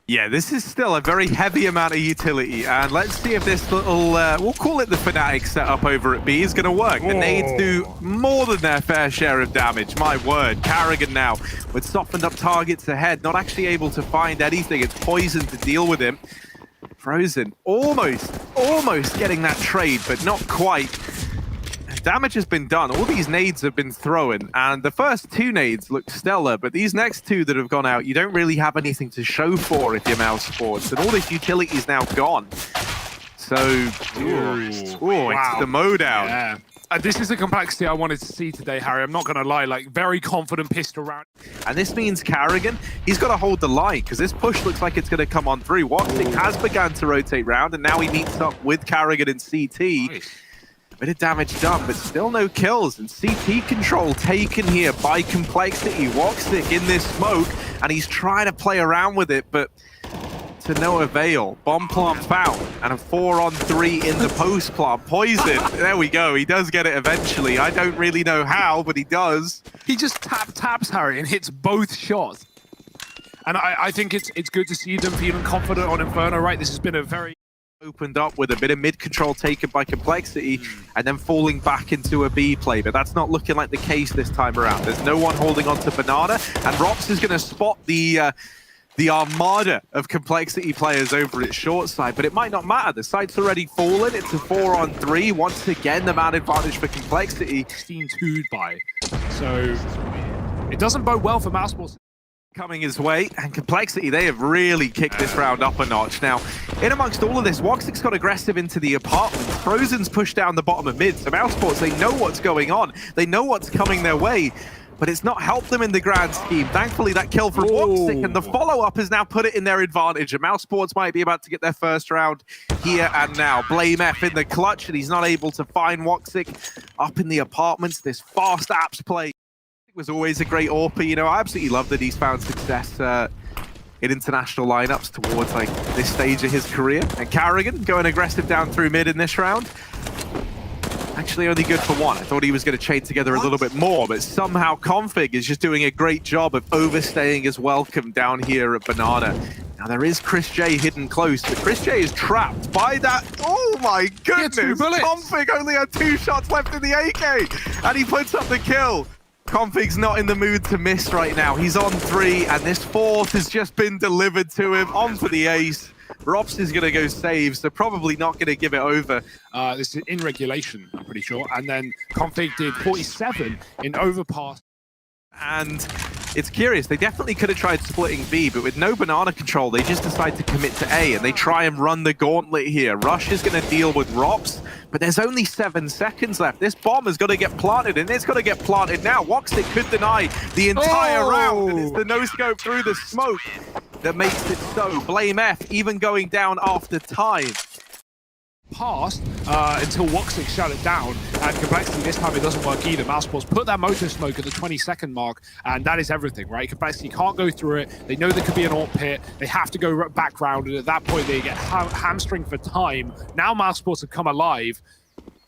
Yeah, this is still a very heavy amount of utility, and let's see if this little, we'll call it the Fnatic setup over at B, is going to work. The nades do more than their fair share of damage, my word. Karrigan now, with softened up targets ahead, not actually able to find anything. It's poison to deal with him. Frozen, almost getting that trade, but not quite. Damage has been done. All these nades have been thrown, and the first two nades look stellar, but these next two that have gone out, you don't really have anything to show for if you're Mousesports, and all this utility is now gone. So, it's the mode out. Yeah. This is the complexity I wanted to see today, Harry. I'm not going to lie, like, very confident pistol round. And this means Karrigan, he's got to hold the line, because this push looks like it's going to come on through. Woxic has begun to rotate round, and now he meets up with Karrigan and CT. Nice. Bit of damage done, but still no kills. And CT control taken here by Complexity. Woxic in this smoke, and he's trying to play around with it, but to no avail. Bomb plant found, and a 4-on-3 in the post plant. Poison. There we go. He does get it eventually. I don't really know how, but he does. He just taps Harry and hits both shots. And I think it's good to see them feeling confident on Inferno, right? This has been a very... Opened up with a bit of mid control taken by Complexity and then falling back into a B play, but that's not looking like the case this time around. There's no one holding on to Banana, and Rops is going to spot the armada of Complexity players over its short side, but it might not matter. The site's already fallen. It's a 4-on-3. Once again, the man advantage for Complexity. 16-2'd by. So it doesn't bode well for Mousesports. Coming his way, and Complexity, they have really kicked this round up a notch. Now, in amongst all of this, Woxic's got aggressive into the apartments. Frozen's pushed down the bottom of mid, so Mousesports, they know what's going on. They know what's coming their way, but it's not helped them in the grand scheme. Thankfully, that kill from Woxic and the follow-up has now put it in their advantage, and Mousesports might be about to get their first round here and now. Blame F in the clutch, and he's not able to find Woxic up in the apartments. This fast apps play was always a great AWP. You know, I absolutely love that he's found success in international lineups towards like this stage of his career. And Karrigan going aggressive down through mid in this round. Actually only good for one. I thought he was going to chain together a little bit more, but somehow Config is just doing a great job of overstaying his welcome down here at Banana. Now there is Chris J hidden close, but Chris J is trapped by that. Oh my goodness! Config only had 2 shots left in the AK, and he puts up the kill. Config's not in the mood to miss right now. He's on 3, and this 4th has just been delivered to him. On for the ace. Rops is going to go save, so probably not going to give it over. This is in regulation, I'm pretty sure. And then Config did 47 in overpass. And it's curious, they definitely could have tried splitting B, but with no Banana control, they just decide to commit to A, and they try and run the gauntlet here. Rush is going to deal with Rops, but there's only 7 seconds left. This bomb has got to get planted, and it's got to get planted now. Woxic could deny the entire round, and it's the no-scope through the smoke that makes it so. Blame F, even going down after time. Passed until Woxic shut it down, and Complexity this time it doesn't work either. Mousesports put that motor smoke at the 20-second mark, and that is everything, right? Complexity can't go through it. They know there could be an AWP pit. They have to go back round, and at that point they get hamstringed for time. Now Mousesports have come alive.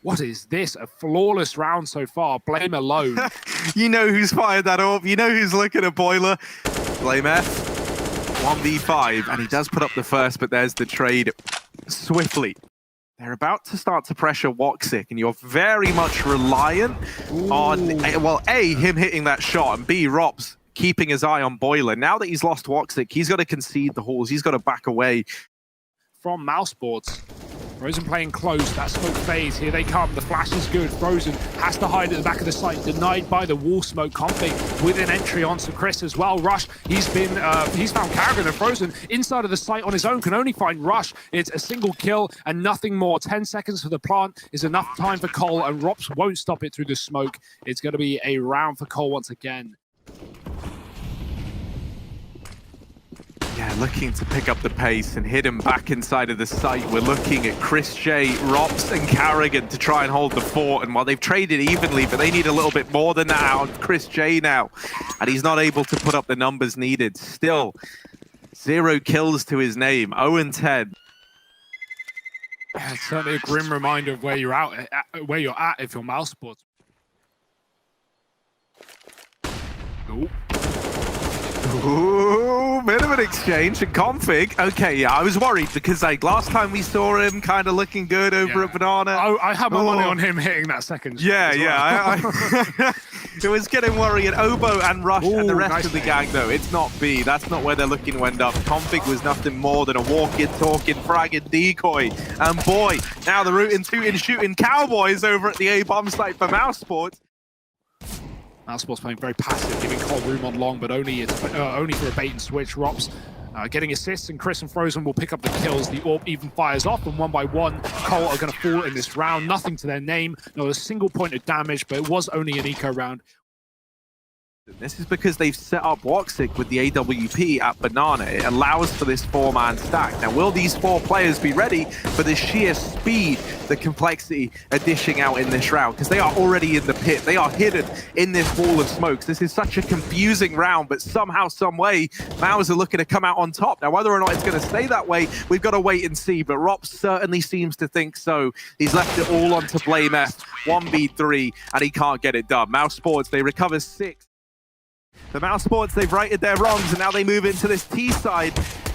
What is this? A flawless round so far. Blame alone. You know who's fired that AWP. You know who's looking at Boiler. Blame F. 1v5, and he does put up the first, but there's the trade swiftly. They're about to start to pressure Woxic, and you're very much reliant on, well, A, him hitting that shot, and B, Rops keeping his eye on Boiler. Now that he's lost Woxic, he's got to concede the halls. He's got to back away. From Mousesports, Frozen playing close, that smoke phase, here they come, the flash is good, Frozen has to hide at the back of the site, denied by the wall smoke. Config with an entry onto Chris as well. Rush, he's found Karrigan, and Frozen inside of the site on his own can only find Rush. It's a single kill and nothing more. 10 seconds for the plant is enough time for Cole, and Rops won't stop it through the smoke. It's going to be a round for Cole once again. Yeah, looking to pick up the pace and hit him back inside of the site. We're looking at Chris J, Rops, and Karrigan to try and hold the fort. And while they've traded evenly, but they need a little bit more than that out of Chris J now. And he's not able to put up the numbers needed. Still, 0 kills to his name, 0-10. Yeah, it's certainly a grim reminder of where you're at if you're Mousesports. Ooh, bit of an good exchange. And Config, okay, yeah, I was worried because like last time we saw him kind of looking good over at Banana. I had my money on him hitting that second shot. Yeah, Well. it was getting worrying. Obo and Rush and the rest of the gang, though, it's not B. That's not where they're looking to end up. Config was nothing more than a walking, talking, fragging decoy. And boy, now the rootin' tootin' shooting Cowboys over at the A-bomb site for Mousesports. Mousesports playing very passive, giving Cole room on long, but only for a bait and switch. Rops getting assists, and Chris and Frozen will pick up the kills. The AWP even fires off, and one by one, Cole are going to fall in this round. Nothing to their name, not a single point of damage, but it was only an eco round. This is because they've set up Woxic with the AWP at Banana. It allows for this four-man stack. Now, will these four players be ready for the sheer speed, the complexity of dishing out in this round? Because they are already in the pit. They are hidden in this wall of smokes. This is such a confusing round, but somehow, some way, Mouse are looking to come out on top. Now, whether or not it's going to stay that way, we've got to wait and see, but Rops certainly seems to think so. He's left it all on to BlameF, 1v3, and he can't get it done. Mousesports, they recover 6. The Mousesports, they've righted their wrongs, and now they move into this T side.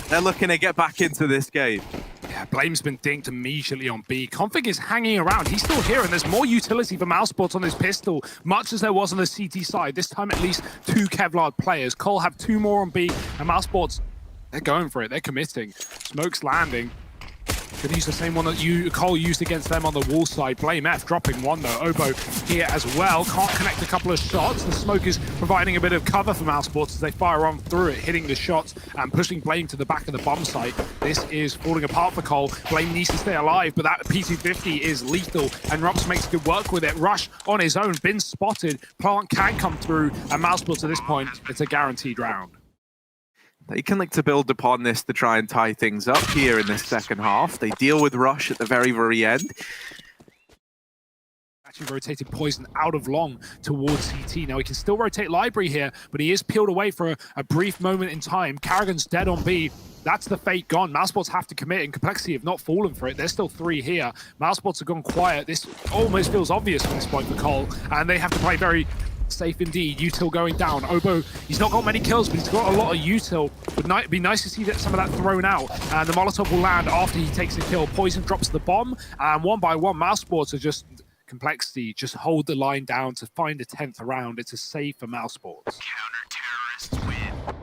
They're looking to get back into this game. Yeah, Blame's been dinked immediately on B. Config is hanging around. He's still here, and there's more utility for Mousesports on this pistol, much as there was on the CT side. This time, at least 2 Kevlar players. Cole have 2 more on B, and Mousesports, they're going for it. They're committing. Smoke's landing. Could use the same one that Cole used against them on the wall side. BlameF dropping one though. Obo here as well. Can't connect a couple of shots. The smoke is providing a bit of cover for Mousesports as they fire on through it, hitting the shots and pushing Blame to the back of the bomb site. This is falling apart for Cole. Blame needs to stay alive, but that P250 is lethal, and Rops makes good work with it. Rush on his own, been spotted. Plant can come through, and Mousesports at this point, it's a guaranteed round. They can look to build upon this to try and tie things up here in this second half. They deal with Rush at the very, very end. Actually rotated Poison out of long towards CT. Now he can still rotate Library here, but he is peeled away for a brief moment in time. Carrigan's dead on B. That's the fate gone. Mousesports have to commit, and Complexity have not fallen for it. There's still 3 here. Mousesports have gone quiet. This almost feels obvious from this point for Cole, and they have to play very safe indeed. Util going down. Obo, he's not got many kills, but he's got a lot of util. Would be nice to see some of that thrown out. And the Molotov will land after he takes a kill. Poison drops the bomb, and one by one, Mousesports are just Complexity, just hold the line down to find a 10th round. It's a save for Mousesports. Counter-terrorists win.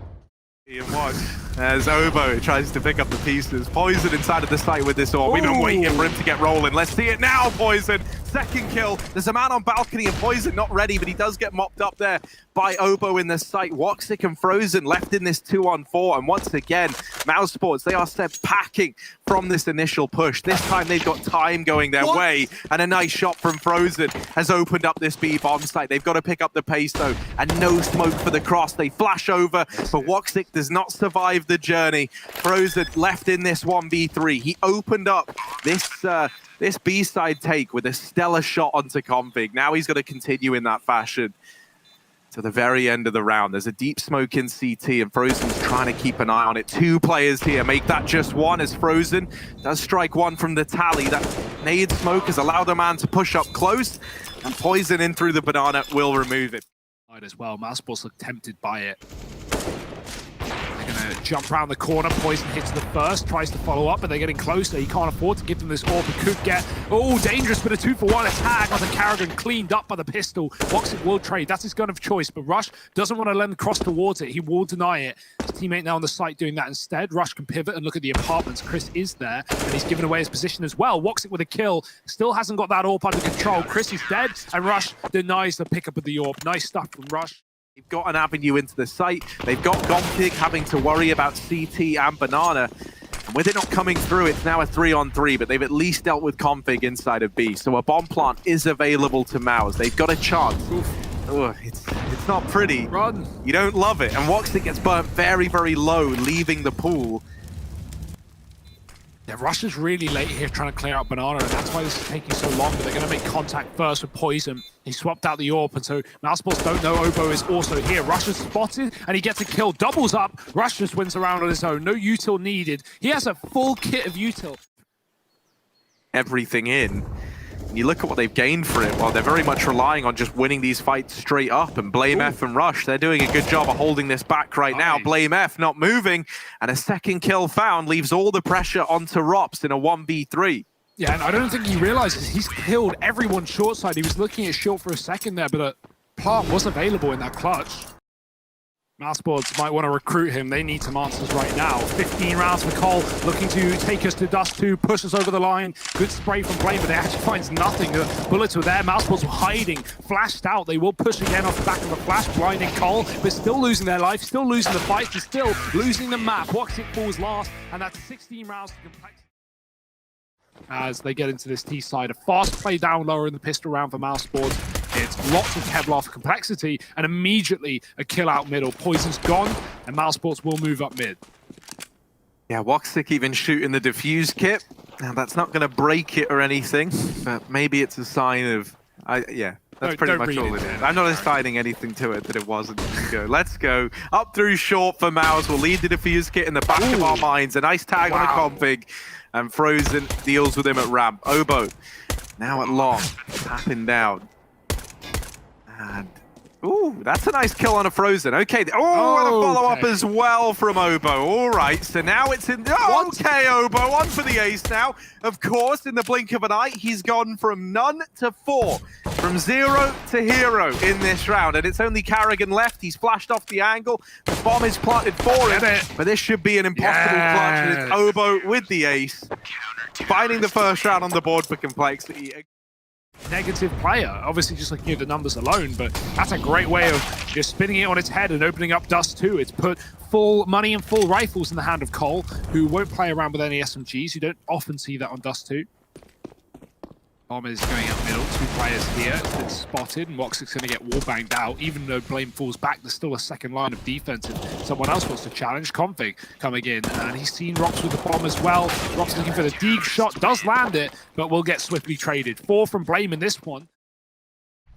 And watch as Obo tries to pick up the pieces. Poison inside of the site with this orb. We've been waiting for him to get rolling. Let's see it now, Poison. Second kill. There's a man on balcony, and Poison not ready, but he does get mopped up there by Obo in the site. Woxic and Frozen left in this 2-on-4, and once again, Mousesports, they are set packing from this initial push. This time they've got time going their way, and a nice shot from Frozen has opened up this B bomb site. They've got to pick up the pace though, and no smoke for the cross. They flash over, but Woxic does not survive the journey. Frozen left in this 1v3. He opened up this B-side take with a stellar shot onto Config. Now he's got to continue in that fashion to the very end of the round. There's a deep smoke in CT, and Frozen's trying to keep an eye on it. 2 players here make that just 1 as Frozen does strike 1 from the tally. That nade smoke has allowed a man to push up close, and Poison in through the banana will remove it. As well, Mousesports look tempted by it. They're going to jump around the corner. Poison hits the first, tries to follow up, but they're getting closer. He can't afford to give them this orb. He could get, dangerous, but a 2-for-1 attack on the Carrigan, cleaned up by the pistol. Woxic will trade. That's his gun of choice, but Rush doesn't want to let him cross towards it. He will deny it. His teammate now on the site doing that instead. Rush can pivot and look at the apartments. Chris is there, and he's given away his position as well. Woxic with a kill. Still hasn't got that orb under control. Chris is dead, and Rush denies the pickup of the orb. Nice stuff from Rush. They've got an avenue into the site. They've got Config having to worry about CT and Banana. And with it not coming through, it's now a 3-on-3, but they've at least dealt with Config inside of B. So a bomb plant is available to Mouse. They've got a chance. It's not pretty. Run. You don't love it. And Woxic gets burnt very, very low, leaving the pool. Yeah, Rush is really late here trying to clear out Banana, and that's why this is taking so long, but they're going to make contact first with Poison. He swapped out the AWP, and so Mousesports don't know Obo is also here. Rush is spotted, and he gets a kill. Doubles up. Rush just wins around on his own. No util needed. He has a full kit of util. Everything in. And you look at what they've gained for it, well, they're very much relying on just winning these fights straight up, and Blame F and Rush, they're doing a good job of holding this back right now. Blame F not moving, and a second kill found leaves all the pressure onto Rops in a 1v3. Yeah, and I don't think he realizes he's killed everyone short side. He was looking at short for a second there, but a plant was available in that clutch. Mousesports might want to recruit him. They need some answers right now. 15 rounds for Cole, looking to take us to Dust 2, push us over the line. Good spray from Blame, but they actually finds nothing. The bullets were there. Mousesports were hiding, flashed out. They will push again off the back of a flash, blinding Cole, but still losing their life, still losing the fight, and still losing the map. Woxic falls last, and that's 16 rounds to complete. As they get into this T side, a fast play down lower in the pistol round for Mousesports. It's lots of Kevlar for complexity, and immediately a kill out middle. Poison's gone, and Mousesports will move up mid. Yeah, Woxic even shooting the defuse kit. Now, that's not going to break it or anything, but maybe it's a sign of... yeah, that's pretty much all it is. I'm not assigning anything to it that it wasn't. Let's go. Up through short for Mouse. We'll lead the defuse kit in the back of our minds. A nice tag on a config. And Frozen deals with him at ramp. Obo now at long, tapping down. And, ooh, that's a nice kill on a Frozen. Okay, and a follow-up as well from Obo. All right, so now it's in... okay, Obo, on for the ace now. Of course, in the blink of an eye, he's gone from none to 4. From 0 to hero in this round. And it's only Carrigan left. He's flashed off the angle. The bomb is planted for him. But this should be an impossible clutch. And it's Obo with the ace. Finding the first round on the board for complexity. Negative player, obviously just looking at the numbers alone, but that's a great way of just spinning it on its head and opening up Dust 2. It's put full money and full rifles in the hand of Cole, who won't play around with any SMGs. You don't often see that on Dust 2. Bomb is going out middle, 2 players here. It's been spotted, and Woxic's going to get wall-banged out. Even though Blame falls back, there's still a second line of defense if someone else wants to challenge. Config coming in, and he's seen Rox with the bomb as well. Rox looking for the deep shot, does land it, but will get swiftly traded. 4 from Blame in this one.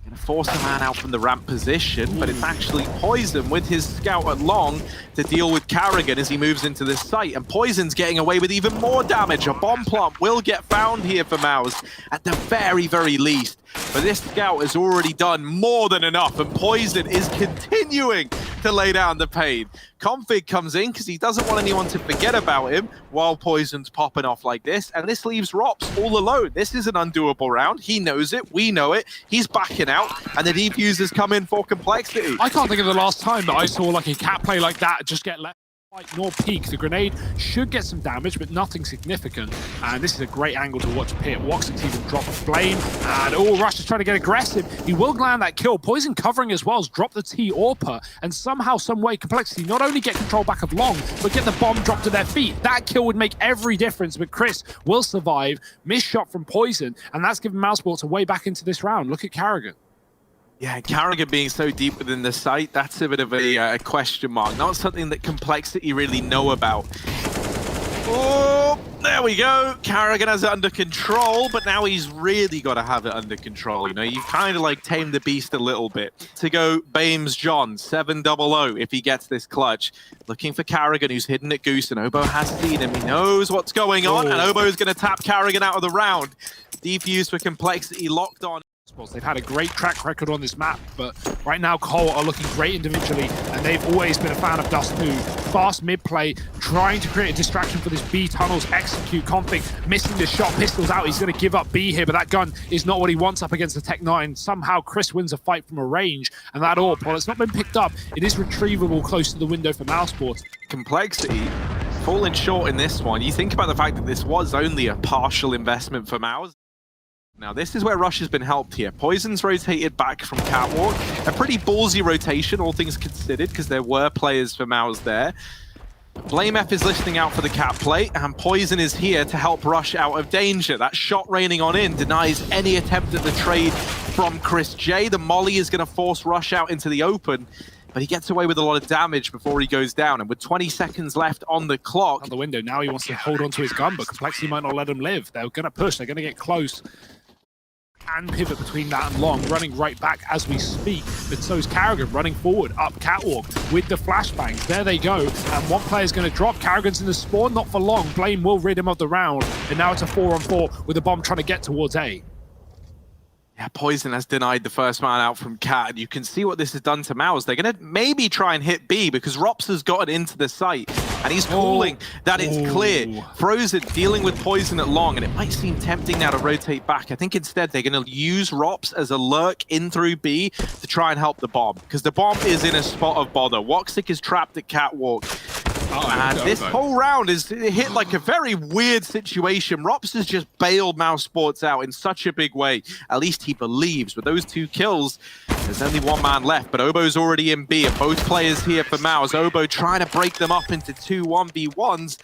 Gonna force a man out from the ramp position, but it's actually Poison with his scout at long to deal with Carrigan as he moves into this site. And Poison's getting away with even more damage. A bomb plant will get found here for Mouse at the very, very least. But this scout has already done more than enough, and Poison is continuing to lay down the pain. Config comes in because he doesn't want anyone to forget about him while Poison's popping off like this, and this leaves Rops all alone. This is an undoable round. He knows it. We know it. He's backing out, and the defusers come in for complexity. I can't think of the last time that I saw like a cat play like that just get left nor peak. The grenade should get some damage, but nothing significant. And this is a great angle to watch Pit. Woxic's even dropped Flame, and Rush is trying to get aggressive. He will land that kill. Poison covering as well as drop the T Orpa, and somehow, some way, complexity not only get control back of long, but get the bomb dropped to their feet. That kill would make every difference, but Chris will survive. Missed shot from Poison, and that's given Mousesports a way back into this round. Look at Carrigan. Yeah, Carrigan being so deep within the site, that's a bit of a question mark. Not something that Complexity really know about. Oh, there we go. Carrigan has it under control, but now he's really got to have it under control. You know, you've kind of like tamed the beast a little bit. To go Bames John, 700 if he gets this clutch. Looking for Carrigan, who's hidden at Goose, and Obo has seen him. He knows what's going on, and Obo is going to tap Carrigan out of the round. Defuse for Complexity locked on. They've had a great track record on this map, but right now Cole are looking great individually, and they've always been a fan of Dust 2. Fast mid-play, trying to create a distraction for this B tunnels, execute Config, missing the shot, pistols out. He's going to give up B here, but that gun is not what he wants up against the Tech 9. Somehow Chris wins a fight from a range, and that AWP, while it's not been picked up, it is retrievable close to the window for Mousesports. Complexity falling short in this one. You think about the fact that this was only a partial investment for Mouse. Now, this is where Rush has been helped here. Poison's rotated back from Catwalk. A pretty ballsy rotation, all things considered, because there were players for Mouse there. Blame F is listening out for the cat play, and Poison is here to help Rush out of danger. That shot raining on in denies any attempt at the trade from Chris J. The molly is going to force Rush out into the open, but he gets away with a lot of damage before he goes down. And with 20 seconds left on the clock... Out the window, now he wants to hold on to his gun, but Complexity might not let him live. They're going to push, they're going to get close. And pivot between that and long, running right back as we speak. But so's Carrigan running forward up Catwalk with the flashbangs. There they go. And one player's going to drop. Carrigan's in the spawn, not for long. Blame will rid him of the round. And now it's a 4-on-4 with the bomb trying to get towards A. Yeah, Poison has denied the first man out from Cat, and you can see what this has done to Mouse. They're going to maybe try and hit B because Rops has gotten into the site, and he's calling that it's clear. Frozen dealing with Poison at long, and it might seem tempting now to rotate back. I think instead they're going to use Rops as a lurk in through B to try and help the bomb, because the bomb is in a spot of bother. Woxic is trapped at Catwalk. And this whole round is hit like a very weird situation. Rops has just bailed Mousesports out in such a big way. At least he believes. With those 2 kills, there's only 1 man left, but Obo's already in B, and both players here for Mouse. Obo trying to break them up into 2 1v1s.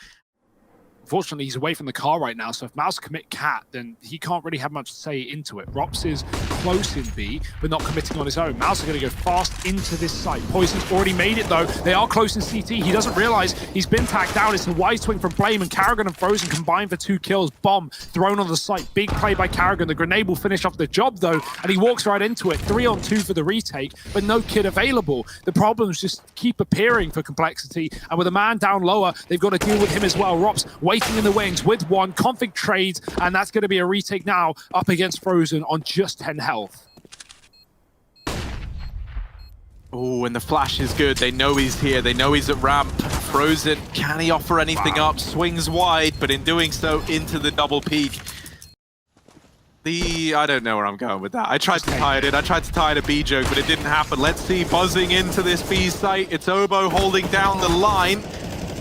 Unfortunately, he's away from the car right now, so if Mouse commit Cat, then he can't really have much to say into it. Rops is close in B, but not committing on his own. Mouse is going to go fast into this site. Poison's already made it, though. They are close in CT. He doesn't realize he's been tagged down. It's a wide swing from Blame, and Karrigan and Frozen combined for 2 kills. Bomb thrown on the site. Big play by Karrigan. The grenade will finish off the job, though, and he walks right into it. 3-on-2 for the retake, but no kid available. The problems just keep appearing for Complexity, and with a man down lower, they've got to deal with him as well. Rops waiting in the wings with 1. Config trades, and that's going to be a retake now up against Frozen on just 10 health. Oh, and the flash is good. They know he's here. They know he's at ramp. Frozen, can he offer anything up? Swings wide, but in doing so, into the double peak. I don't know where I'm going with that. I tried to tie it in. I tried to tie in a B joke, but it didn't happen. Let's see, buzzing into this B site. It's Obo holding down the line.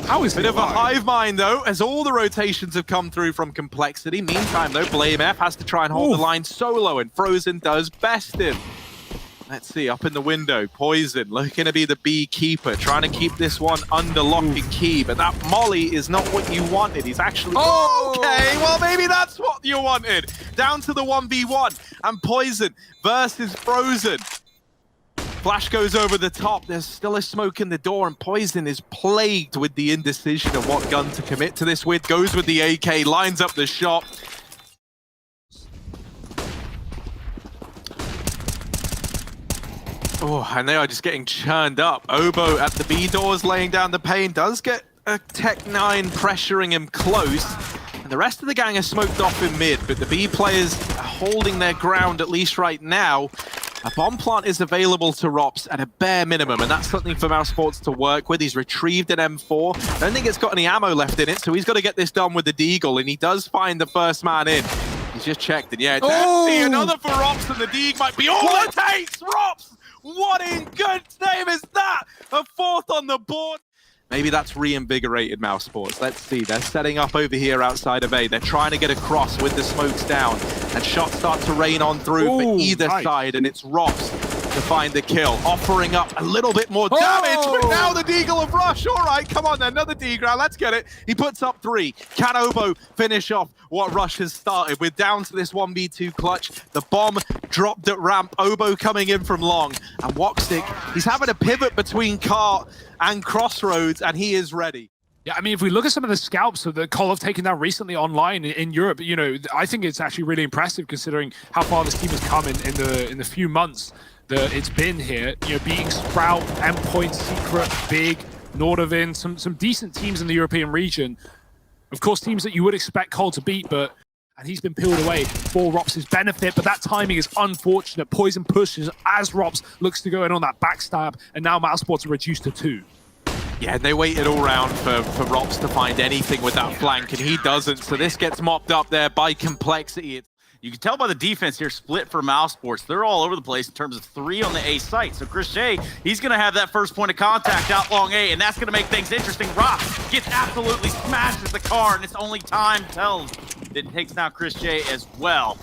How is Bit of a hive mind, though, as all the rotations have come through from Complexity. Meantime, though, Blame F has to try and hold the line solo, and Frozen does best him. Let's see, up in the window, Poison looking to be the B keeper, trying to keep this one under lock and key, but that molly is not what you wanted. He's actually... Okay, well, maybe that's what you wanted. Down to the 1v1, and Poison versus Frozen. Flash goes over the top. There's still a smoke in the door, and Poison is plagued with the indecision of what gun to commit to this with. Goes with the AK, lines up the shot. Oh, and they are just getting churned up. Obo at the B doors, laying down the pain. Does get a Tech 9 pressuring him close. And the rest of the gang are smoked off in mid, but the B players are holding their ground, at least right now. A bomb plant is available to Rops at a bare minimum, and that's something for Mousesports to work with. He's retrieved an M4. I don't think it's got any ammo left in it, so he's got to get this done with the Deagle, and he does find the first man in. He's just checked, and yeah, it's empty. Another for Rops, and the Deagle might be all it takes. Rops! What in good name is that? A 4th on the board. Maybe that's reinvigorated Mousesports. Let's see. They're setting up over here outside of A. They're trying to get across with the smokes down. And shots start to rain on through for either side. And it's Rops to find the kill. Offering up a little bit more damage. But now the Deagle of Rush. All right, come on then. Another Deagle. Let's get it. He puts up 3. Can Obo finish off what Rush has started? We're down to this 1v2 clutch. The bomb dropped at ramp. Obo coming in from long. And Woxic, he's having a pivot between Cart and Crossroads, and he is ready. Yeah, I mean, if we look at some of the scalps that Call have taken down recently online in Europe, you know, I think it's actually really impressive considering how far this team has come in the few months that it's been here. You know, beating Sprout, Endpoint, Secret, Big, Nordovin, some decent teams in the European region. Of course, teams that you would expect Cole to beat, and he's been peeled away for Rops' benefit, but that timing is unfortunate. Poison pushes as Rops looks to go in on that backstab, and now Mousesports are reduced to 2. Yeah, and they waited all round for Rops to find anything with that flank, and he doesn't, so this gets mopped up there by Complexity. You can tell by the defense here, split for Mousesports. They're all over the place in terms of 3 on the A site. So Chris Shea, he's going to have that first point of contact out long A, and that's going to make things interesting. Rock gets absolutely smashed at the car, and it's only time tells. It takes now Chris Shea as well.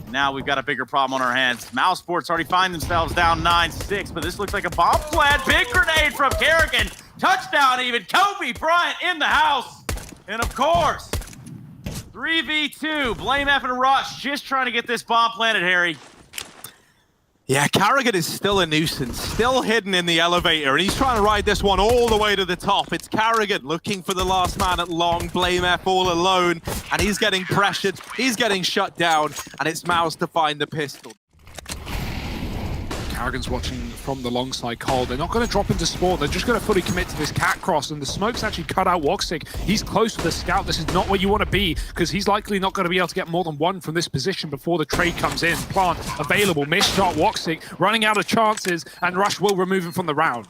Now we've got a bigger problem on our hands. Mousesports already find themselves down 9-6, but this looks like a bomb plant. Big grenade from Karrigan. Touchdown even. Kobe Bryant in the house. And of course, 3v2. Blame F and Rush just trying to get this bomb planted, Harry. Yeah, Karrigan is still a nuisance, still hidden in the elevator, and he's trying to ride this one all the way to the top. It's Karrigan looking for the last man at long, Blame F all alone, and he's getting pressured, he's getting shut down, and it's Mouse to find the pistol. Karrigan's watching from the long side cold. They're not going to drop into spawn. They're just going to fully commit to this cat cross, and the smoke's actually cut out Woxic. He's close to the scout. This is not where you want to be, because he's likely not going to be able to get more than one from this position before the trade comes in. Plant available, missed shot, Woxic running out of chances, and Rush will remove him from the round.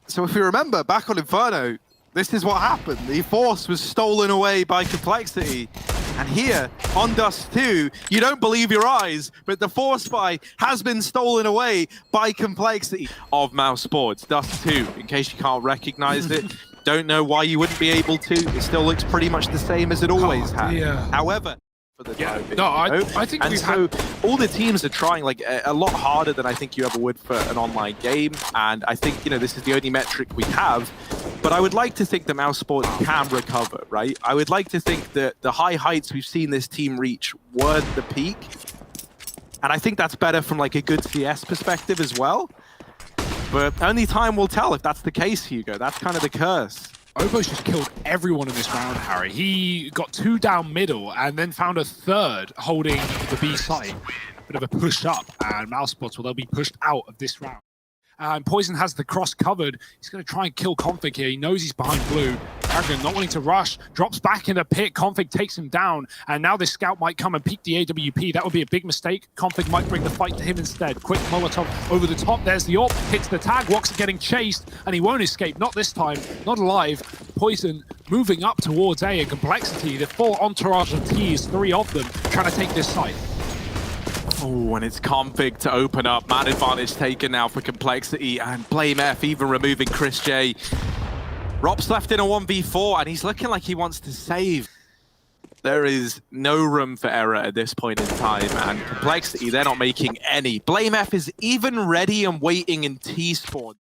So if we remember, back on Inferno, this is what happened. The Force was stolen away by Complexity. And here, on Dust 2, you don't believe your eyes, but the Force Spy has been stolen away by Complexity of Mousesports. Dust 2, in case you can't recognize it, don't know why you wouldn't be able to. It still looks pretty much the same as it always has. However, for the time being, I think and so all the teams are trying like a lot harder than I think you ever would for an online game. And I think, this is the only metric we have. But I would like to think that Mousesports can recover, right? I would like to think that the high heights we've seen this team reach weren't the peak. And I think that's better from like a good CS perspective as well. But only time will tell if that's the case, Hugo. That's kind of the curse. Obo's just killed everyone in this round, Harry. He got 2 down middle and then found a 3rd holding the B site. Bit of a push up, and Mousesports, well, they'll be pushed out of this round. And Poison has the cross covered. He's going to try and kill Config here. He knows he's behind blue. Karrigan not wanting to rush, drops back in the pit. Config takes him down, and now this scout might come and peek the AWP. That would be a big mistake. Config might bring the fight to him instead. Quick Molotov over the top. There's the AWP, hits the tag. Woxic getting chased, and he won't escape. Not this time, not alive. Poison moving up towards A, and Complexity, the full entourage of T's, 3 of them, trying to take this site. Oh, and it's Config to open up. Man advantage taken now for Complexity, and Blame F even removing Chris J. Rop's left in a 1v4, and he's looking like he wants to save. There is no room for error at this point in time, and Complexity, they're not making any. Blame F is even ready and waiting in T-spawn.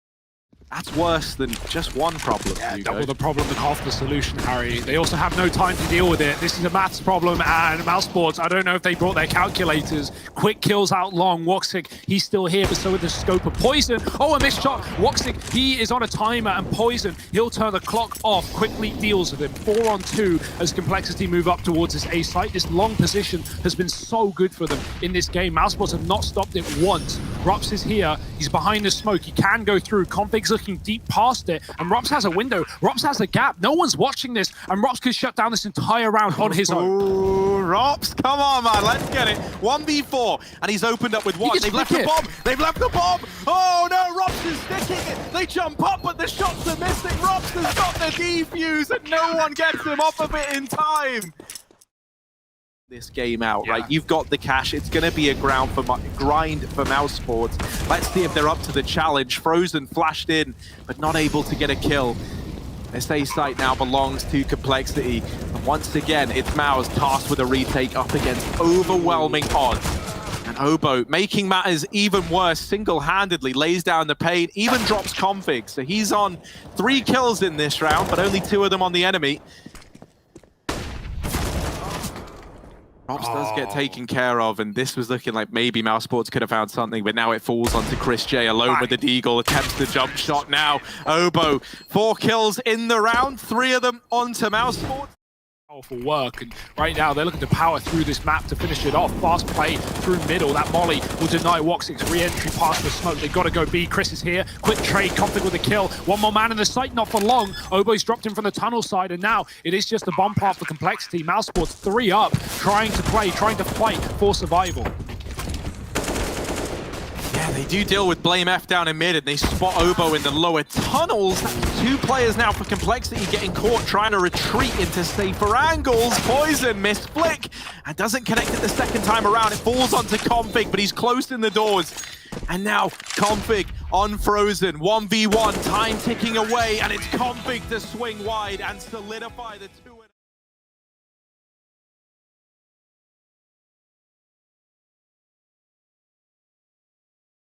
That's worse than just one problem. Yeah, double the problem and half the solution, Harry. They also have no time to deal with it. This is a maths problem, and Mousesports, I don't know if they brought their calculators. Quick kills out long. Woxic, he's still here, but so with the scope of Poison. Oh, a missed shot. Woxic, he is on a timer, and Poison, he'll turn the clock off. Quickly deals with him. 4 on 2 as Complexity move up towards this A site. This long position has been so good for them in this game. Mousesports have not stopped it once. Rups is here. He's behind the smoke. He can go through. Config's looking deep past it, and Rups has a window. Rups has a gap. No one's watching this, and Rups could shut down this entire round on his own. Ooh, Rups, come on, man, let's get it. 1v4, and he's opened up with 1. They've left the bomb. They've left the bomb. Oh no, Rups is sticking it. They jump up, but the shots are missing. Rups has got the defuse, and no one gets him off of it in time. This game out, right? You've got the cash. It's going to be a grind for Mousesports. Let's see if they're up to the challenge. Frozen flashed in, but not able to get a kill. This A site now belongs to Complexity. And once again, it's Mouse tasked with a retake up against overwhelming odds. And Obo, making matters even worse, single-handedly lays down the pain, even drops Config. So he's on 3 kills in this round, but only 2 of them on the enemy. Rops does get taken care of, and this was looking like maybe Mousesports could have found something, but now it falls onto Chris J alone with the Deagle, attempts the jump shot now. Obo, 4 kills in the round, 3 of them onto Mousesports. Powerful work, and right now they're looking to power through this map to finish it off. Fast play through middle. That molly will deny Woxic's re-entry past the smoke. They've got to go B. Chris is here. Quick trade. Config with a kill. One more man in the site, not for long. Obo's dropped him from the tunnel side, and now it is just a bomb plant for Complexity. Mousesports 3 up, trying to play, trying to fight for survival. Yeah, they do deal with Blame F down in mid, and they spot Obo in the lower tunnels. That's 2 players now for Complexity getting caught trying to retreat into safer angles. Poison, missed flick, and doesn't connect it the second time around. It falls onto Config, but he's close in the doors. And now Config on Frozen, 1v1, time ticking away, and it's Config to swing wide and solidify the 2.